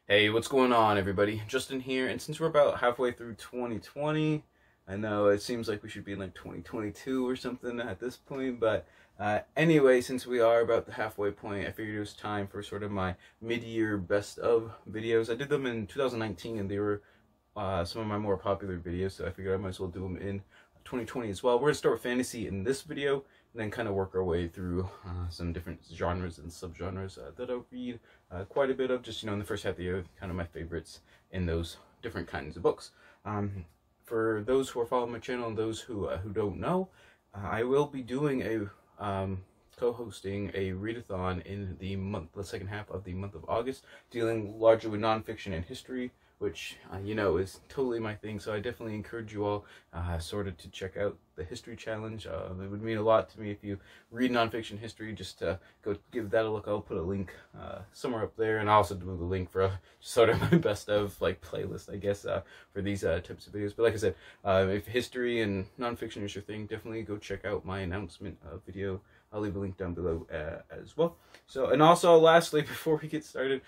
Hey, what's going on, everybody? Justin here, and since we're about halfway through 2020, I know it seems like we should be in like 2022 or something at this point, but anyway, since we are about the halfway point, I figured it was time for sort of my mid-year best of videos. I did them in 2019, and they were some of my more popular videos, so I figured I might as well do them in 2020 as well. We're going to start with fantasy in this video, and then kind of work our way through some different genres and subgenres that I'll read quite a bit of, just, in the first half of the year, kind of my favorites in those different kinds of books. For those who are following my channel and those who don't know, I will be doing co-hosting a readathon in the second half of the month of August, dealing largely with nonfiction and history, which is totally my thing. So I definitely encourage you all sort of to check out the history challenge. It would mean a lot to me if you read nonfiction history, just to go give that a look. I'll put a link somewhere up there, and I'll also do the link for sort of my best of playlist, I guess, for these types of videos. But like I said, if history and nonfiction is your thing, definitely go check out my announcement video. I'll leave a link down below as well. So, and also lastly, before we get started,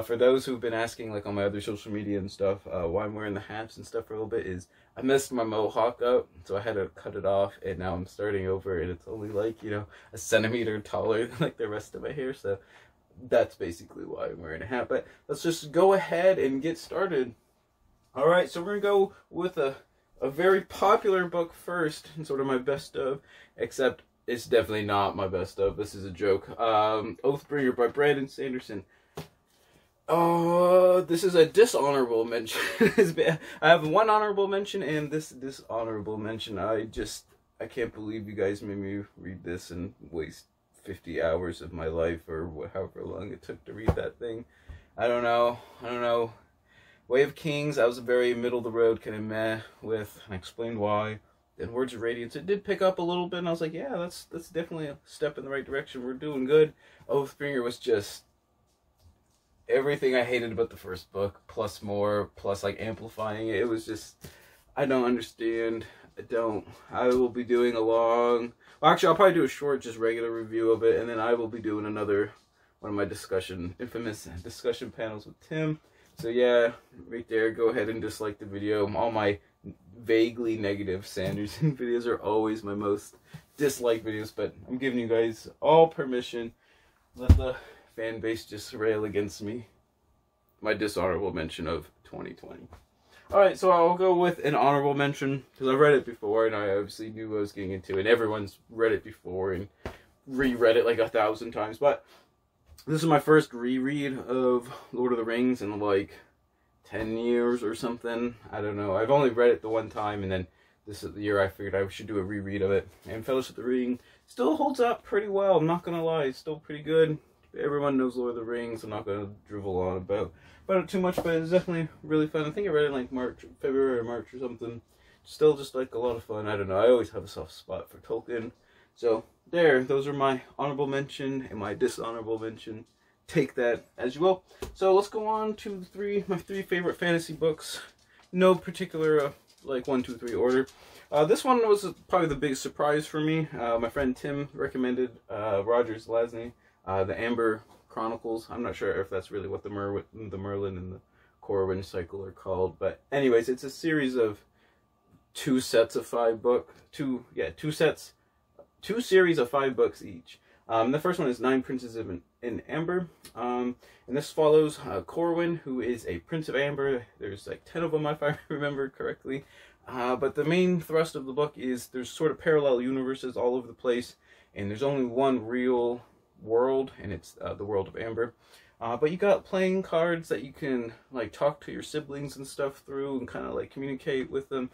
for those who've been asking on my other social media and stuff, why I'm wearing the hats and stuff for a little bit, is I messed my mohawk up, so I had to cut it off, and now I'm starting over, and it's only a centimeter taller than the rest of my hair. So that's basically why I'm wearing a hat. But let's just go ahead and get started. All right, so we're gonna go with a very popular book first, and sort of my best of, except it's definitely not my best of. This is a joke. Oathbringer by Brandon Sanderson. This is a dishonorable mention. I have one honorable mention and this dishonorable mention. I can't believe you guys made me read this and waste 50 hours of my life, or however long it took to read that thing. I don't know. Way of Kings, I was a very middle of the road kind of meh with, and I explained why. Then Words of Radiance, it did pick up a little bit, and I was like, yeah, that's definitely a step in the right direction. We're doing good. Oathbringer was just everything I hated about the first book, plus more, plus amplifying it. It was just, I don't understand. I will be doing well, actually, I'll probably do a short, just regular review of it, and then I will be doing another one of my infamous discussion panels with Tim. So yeah, right there, go ahead and dislike the video. All my vaguely negative Sanderson videos are always my most disliked videos, but I'm giving you guys all permission. Let the fan base just rail against me. My dishonorable mention of 2020. Alright, so I'll go with an honorable mention, because I've read it before, and I obviously knew what I was getting into, and everyone's read it before and reread it 1,000 times, but this is my first reread of Lord of the Rings in 10 years or something. I don't know. I've only read it the one time, and then this is the year I figured I should do a reread of it. And Fellowship of the Ring still holds up pretty well. I'm not going to lie. It's still pretty good. Everyone knows Lord of the Rings. I'm not going to drivel on about it too much, but it's definitely really fun. I think I read it in February or March or something. Still just a lot of fun. I don't know. I always have a soft spot for Tolkien. So there, those are my honorable mention and my dishonorable mention. Take that as you will. So let's go on to my three favorite fantasy books. No particular 1, 2, 3 order. This one was probably the biggest surprise for me. My friend Tim recommended Rogers Lasney, the Amber Chronicles. I'm not sure if that's really what the Merlin and the Corwin cycle are called, but anyways, it's a series of two series of 5 books each. The first one is 9 Princes in Amber, and this follows Corwin, who is a Prince of Amber. There's 10 of them, if I remember correctly, but the main thrust of the book is there's sort of parallel universes all over the place, and there's only one real world, and it's the world of Amber. But you got playing cards that you can talk to your siblings and stuff through, and kind of communicate with them.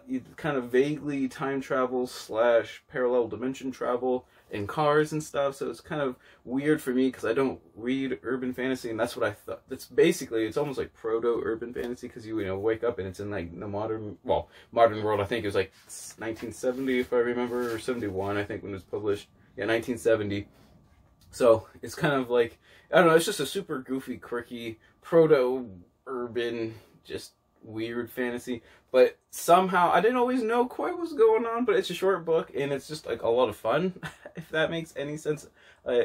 You kind of vaguely time travel / parallel dimension travel in cars and stuff, so it's kind of weird for me because I don't read urban fantasy, and that's what I thought. It's almost like proto-urban fantasy, because you wake up and it's in the modern world. I think it was 1970, if I remember, or 71, I think, when it was published. Yeah, 1970. So it's kind of I don't know, it's just a super goofy, quirky, proto-urban, just weird fantasy. But somehow, I didn't always know quite what's going on, but it's a short book, and it's just a lot of fun. if that makes any sense.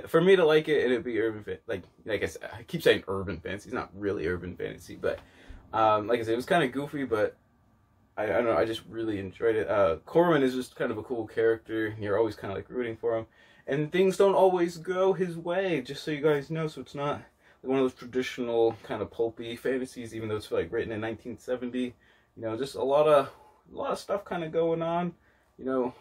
For me to like it, it'd be like I said, I keep saying urban fantasy. It's not really urban fantasy, but like I said, it was kind of goofy, but I don't know, I just really enjoyed it. Corwin is just kind of a cool character. You're always kind of like rooting for him, and things don't always go his way, just so you guys know. So it's not one of those traditional kind of pulpy fantasies, even though it's like written in 1970. You know, just a lot of stuff kind of going on. You know,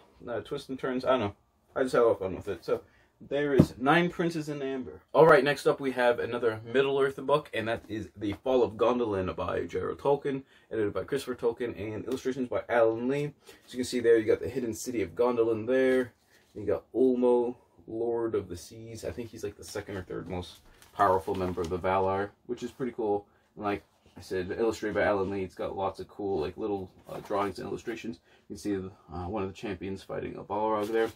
twists and turns. I don't know. I just have a lot of fun with it. So there is 9 Princes in Amber. All right, next up we have another Middle-earth book, and that is The Fall of Gondolin by J.R.R. Tolkien, edited by Christopher Tolkien, and illustrations by Alan Lee. So you can see there, you got the hidden city of Gondolin there. You got Ulmo, Lord of the Seas. I think he's like the 2nd or 3rd most powerful member of the Valar, which is pretty cool. And like I said, illustrated by Alan Lee. It's got lots of cool like little drawings and illustrations. You can see one of the champions fighting a Balrog there.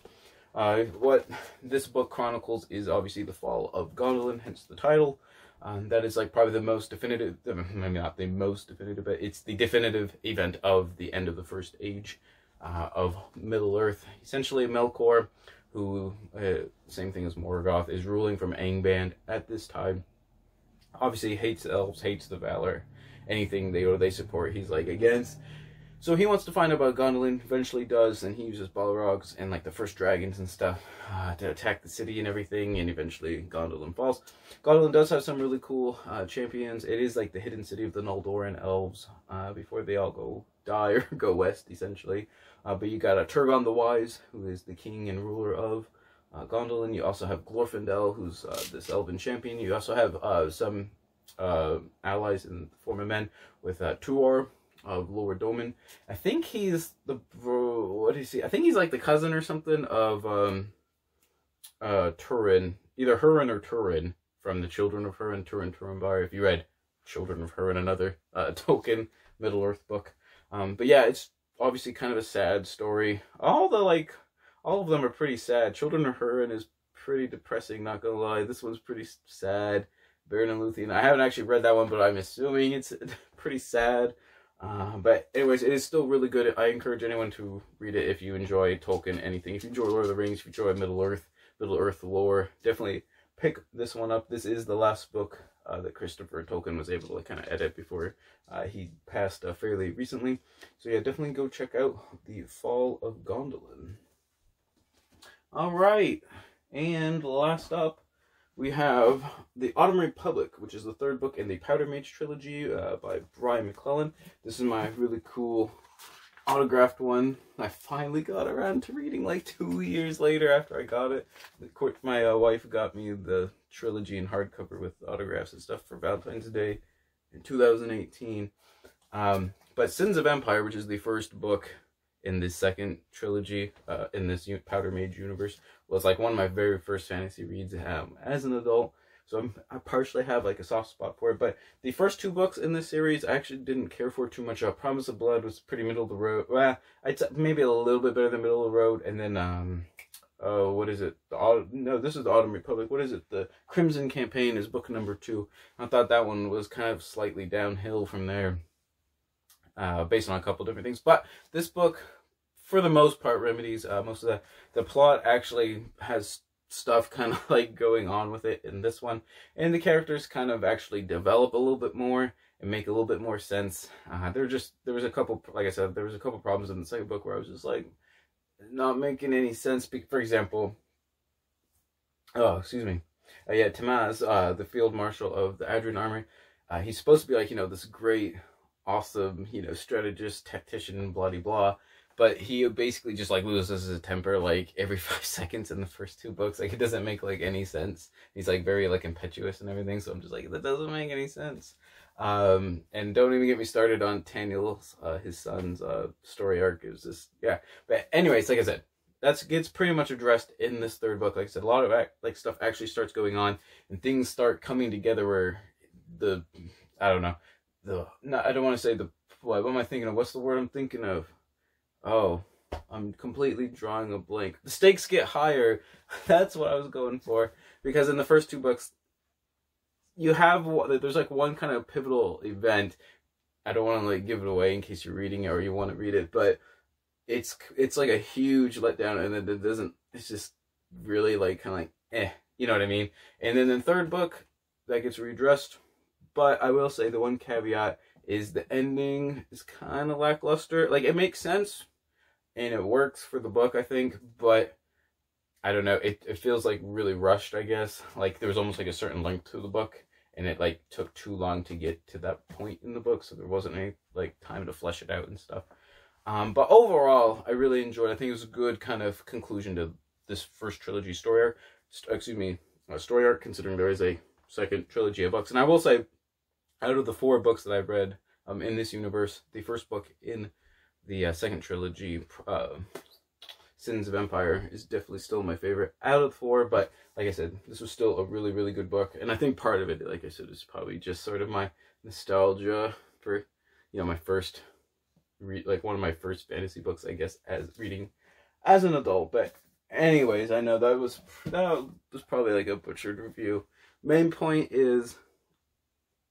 What this book chronicles is obviously the fall of Gondolin, hence the title. That is like probably the most definitive, maybe not the most definitive, but it's the definitive event of the end of the First Age of Middle-earth. Essentially, Melkor, who, same thing as Morgoth, is ruling from Angband at this time. Obviously hates the elves, hates the Valar. Anything they support, he's like against. So he wants to find out about Gondolin, eventually does, and he uses Balrogs and like the first dragons and stuff to attack the city and everything, and eventually Gondolin falls. Gondolin does have some really cool champions. It is like the hidden city of the Noldoran elves before they all die or go west, essentially. But you got Turgon the Wise, who is the king and ruler of Gondolin. You also have Glorfindel, who's this elven champion. You also have some allies in the form of men with Tuor of Lower Domen. I think he's the what is he? I think he's like the cousin or something of Turin, either Hurin or Turin from the Children of Hurin, Turinbar. If you read Children of Hurin, another Tolkien Middle-earth book. But yeah, it's obviously kind of a sad story. All of them are pretty sad. Children of Hurin is pretty depressing, not gonna lie. This one's pretty sad. Beren and Luthien. I haven't actually read that one, but I'm assuming it's pretty sad. But anyways, it is still really good. I encourage anyone to read it if you enjoy Tolkien, anything. If you enjoy Lord of the Rings, if you enjoy Middle-earth lore, definitely pick this one up. This is the last book that Christopher Tolkien was able to kind of edit before he passed fairly recently. So yeah, definitely go check out The Fall of Gondolin. Alright, and last up, we have The Autumn Republic, which is the 3rd book in the Powder Mage trilogy by Brian McClellan. This is my really cool autographed one. I finally got around to reading like 2 years later after I got it. My wife got me the trilogy in hardcover with autographs and stuff for Valentine's Day in 2018. But Sins of Empire, which is the 1st book in the 2nd trilogy in this Powder Mage universe, was like one of my very first fantasy reads as an adult. So I partially have like a soft spot for it. But the first 2 books in this series I actually didn't care for too much. Promise of Blood was pretty middle of the road. Well, I'd say maybe a little bit better than middle of the road. And then what is it? No, this is the Autumn Republic. What is it? The Crimson Campaign is book number 2. I thought that one was kind of slightly downhill from there, based on a couple different things. But this book, for the most part, remedies most of the plot. Actually has stuff kind of like going on with it in this one, and the characters kind of actually develop a little bit more and make a little bit more sense. There was a couple, like I said, there was a couple problems in the 2nd book where I was just like not making any sense. For example, yeah, Tamaz, the field marshal of the Adrian army, he's supposed to be like, this great, awesome, strategist, tactician, blah blah blah. But he basically just like loses his temper like every 5 seconds in the first 2 books. Like it doesn't make like any sense. He's like very like impetuous and everything. So I'm just like, that doesn't make any sense. And don't even get me started on Taniel's, his son's story arc. It was just, yeah. But anyways, like I said, that gets pretty much addressed in this 3rd book. Like I said, a lot of stuff actually starts going on and things start coming together where I don't want to say what am I thinking of? What's the word I'm thinking of? Oh, I'm completely drawing a blank. The stakes get higher. That's what I was going for. Because in the first 2 books, there's like one kind of pivotal event. I don't want to like give it away in case you're reading it or you want to read it, but it's like a huge letdown, and then really like kind of like you know what I mean? And then the third book that gets redressed, but I will say the one caveat is the ending is kind of lackluster. Like, it makes sense and it works for the book, I think, but I don't know, it feels like really rushed, I guess. Like, there was almost like a certain length to the book, and it like took too long to get to that point in the book, so there wasn't any like time to flesh it out and stuff. But overall, I really enjoyed it. I think it was a good kind of conclusion to this first trilogy story arc. Story arc, considering there is a second trilogy of books. And I will say, out of the 4 books that I've read in this universe, the first book in the second trilogy, Sins of Empire, is definitely still my favorite out of the 4. But like I said, this was still a really, really good book. And I think part of it, like I said, is probably just sort of my nostalgia for, you know, my first like one of my first fantasy books, I guess, as reading as an adult. But anyways, I know that was probably like a butchered review. Main point is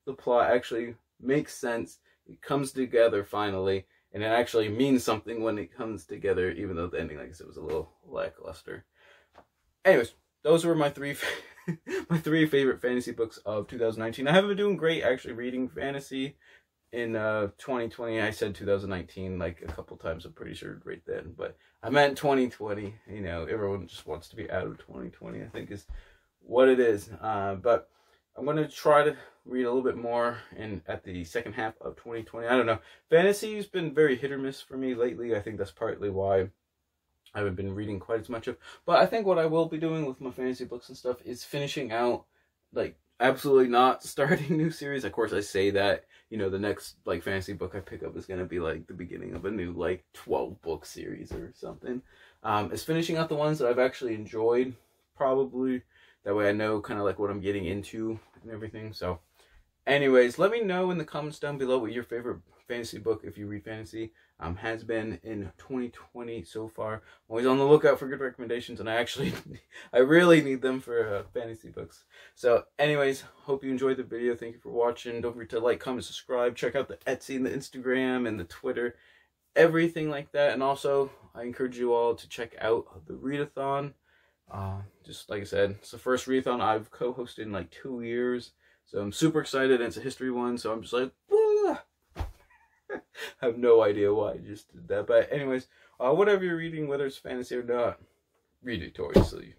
the plot actually makes sense. It comes together finally, and it actually means something when it comes together, even though the ending, like I said, was a little lackluster. Anyways, those were my 3 my 3 favorite fantasy books of 2019. I haven't been doing great actually reading fantasy in 2020. I said 2019 like a couple times, I'm pretty sure, right then, but I meant 2020. You know, everyone just wants to be out of 2020, I think, is what it is. But I'm going to try to read a little bit more at the second half of 2020. I don't know. Fantasy's been very hit or miss for me lately. I think that's partly why I haven't been reading quite as much of. But I think what I will be doing with my fantasy books and stuff is finishing out, like, absolutely not starting new series. Of course, I say that, you know, the next like fantasy book I pick up is going to be like the beginning of a new like 12-book series or something. It's finishing out the ones that I've actually enjoyed, probably. That way I know kind of like what I'm getting into and everything. So anyways, let me know in the comments down below what your favorite fantasy book, if you read fantasy, has been in 2020 so far. I'm always on the lookout for good recommendations, and I really need them for fantasy books. So anyways, hope you enjoyed the video. Thank you for watching. Don't forget to like, comment, subscribe. Check out the Etsy and the Instagram and the Twitter, everything like that. And also, I encourage you all to check out the readathon. Just like I said, it's the first readathon I've co-hosted in like 2 years. So I'm super excited, and it's a history one, so I'm just like, ah. I have no idea why I just did that. But anyways, whatever you're reading, whether it's fantasy or not, read it victoriously.